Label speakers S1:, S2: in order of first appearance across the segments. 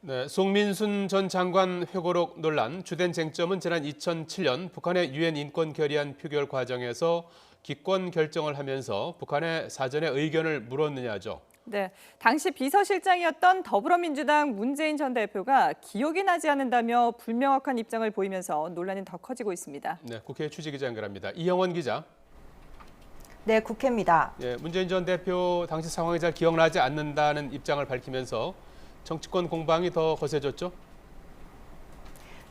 S1: 네, 송민순 전 장관 회고록 논란 주된 쟁점은 지난 2007년 북한의 유엔 인권 결의안 표결 과정에서 기권 결정을 하면서 북한의 사전에 의견을 물었느냐죠.
S2: 네, 당시 비서실장이었던 더불어민주당 문재인 전 대표가 기억이 나지 않는다며 불명확한 입장을 보이면서 논란이 더 커지고 있습니다.
S1: 네, 국회 취재기자 연결합니다. 이영원 기자.
S3: 네, 국회입니다.
S1: 예, 문재인 전 대표 당시 상황이 잘 기억나지 않는다는 입장을 밝히면서 정치권 공방이 더 거세졌죠.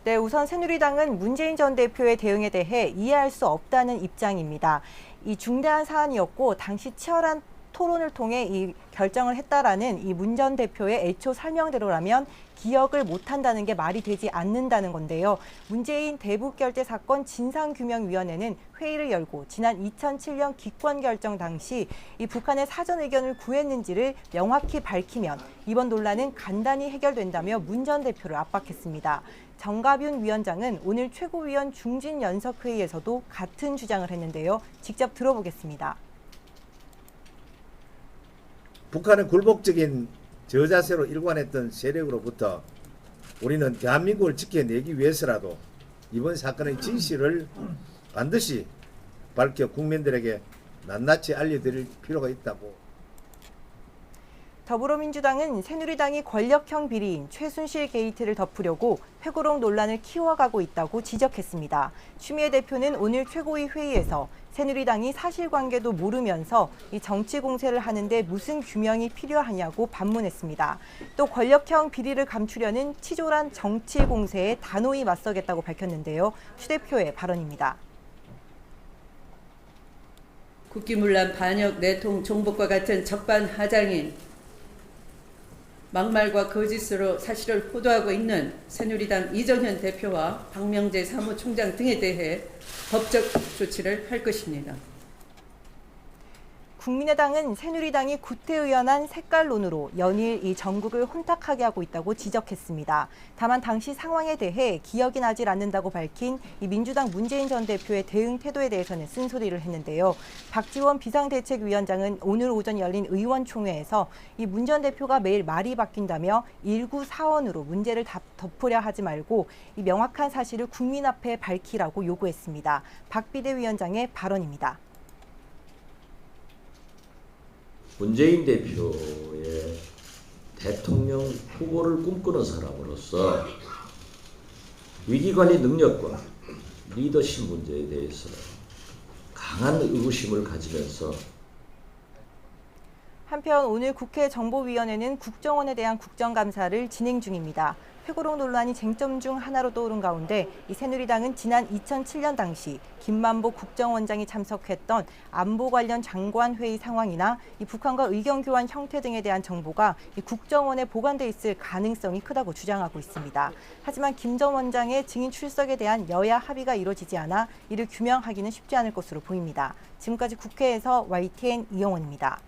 S3: 네, 우선 새누리당은 문재인 전 대표의 대응에 대해 이해할 수 없다는 입장입니다. 이 중대한 사안이었고 당시 치열한 토론을 통해 이 결정을 했다라는 이 문 전 대표의 애초 설명대로라면 기억을 못한다는 게 말이 되지 않는다는 건데요. 문재인 대북결제 사건 진상규명위원회는 회의를 열고 지난 2007년 기권 결정 당시 이 북한의 사전 의견을 구했는지를 명확히 밝히면 이번 논란은 간단히 해결된다며 문 전 대표를 압박했습니다. 정가윤 위원장은 오늘 최고위원 중진연석회의에서도 같은 주장을 했는데요. 직접 들어보겠습니다.
S4: 북한의 굴복적인 저자세로 일관했던 세력으로부터 우리는 대한민국을 지켜내기 위해서라도 이번 사건의 진실을 반드시 밝혀 국민들에게 낱낱이 알려드릴 필요가 있다고.
S3: 더불어민주당은 새누리당이 권력형 비리인 최순실 게이트를 덮으려고 회고록 논란을 키워가고 있다고 지적했습니다. 추미애 대표는 오늘 최고위 회의에서 새누리당이 사실관계도 모르면서 이 정치 공세를 하는데 무슨 규명이 필요하냐고 반문했습니다. 또 권력형 비리를 감추려는 치졸한 정치 공세에 단호히 맞서겠다고 밝혔는데요. 추 대표의 발언입니다.
S5: 국기문란 반역 내통 정복과 같은 적반하장인 막말과 거짓으로 사실을 호도하고 있는 새누리당 이정현 대표와 박명재 사무총장 등에 대해 법적 조치를 할 것입니다.
S3: 국민의당은 새누리당이 구태의연한 색깔론으로 연일 이 전국을 혼탁하게 하고 있다고 지적했습니다. 다만 당시 상황에 대해 기억이 나질 않는다고 밝힌 이 민주당 문재인 전 대표의 대응 태도에 대해서는 쓴소리를 했는데요. 박지원 비상대책위원장은 오늘 오전 열린 의원총회에서 이 문 전 대표가 매일 말이 바뀐다며 일구사원으로 문제를 덮으려 하지 말고 이 명확한 사실을 국민 앞에 밝히라고 요구했습니다. 박 비대위원장의 발언입니다.
S6: 문재인 대표의 대통령 후보를 꿈꾸는 사람으로서 위기관리 능력과 리더십 문제에 대해서 강한 의구심을 가지면서
S3: 한편 오늘 국회 정보위원회는 국정원에 대한 국정감사를 진행 중입니다. 회고록 논란이 쟁점 중 하나로 떠오른 가운데 이 새누리당은 지난 2007년 당시 김만보 국정원장이 참석했던 안보 관련 장관회의 상황이나 이 북한과 의견 교환 형태 등에 대한 정보가 이 국정원에 보관돼 있을 가능성이 크다고 주장하고 있습니다. 하지만 김 전 원장의 증인 출석에 대한 여야 합의가 이루어지지 않아 이를 규명하기는 쉽지 않을 것으로 보입니다. 지금까지 국회에서 YTN 이영원입니다.